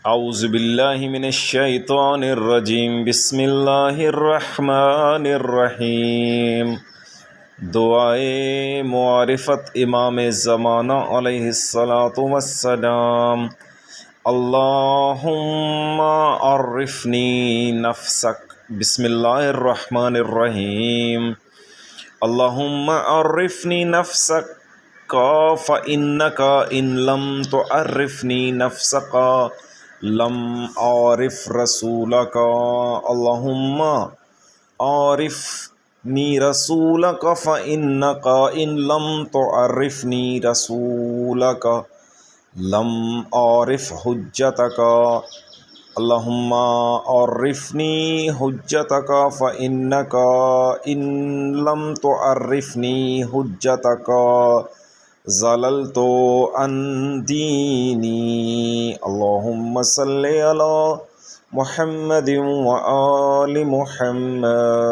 اعوذ باللہ من الشیطان الرجیم بسم اللہ الرحمن الرحیم۔ دعائے معرفت امام زمانہ علیہ الصلاۃ والسلام۔ اللہم عرفنی نفسک۔ بسم اللہ الرحمن الرحیم۔ اللہم عرفنی نفسک فإنک ان لم تعرفنی نفسک لم اعرف رسولک۔ اللہم عرفنی رسولک فإنک ان لم تعرفنی رسولک لم اعرف حجتک۔ اللہم عرفنی حجتک فإنک ان لم تعرفنی حجتک ضللت عن دینی۔ اللہم صلی علی محمد وآل محمد۔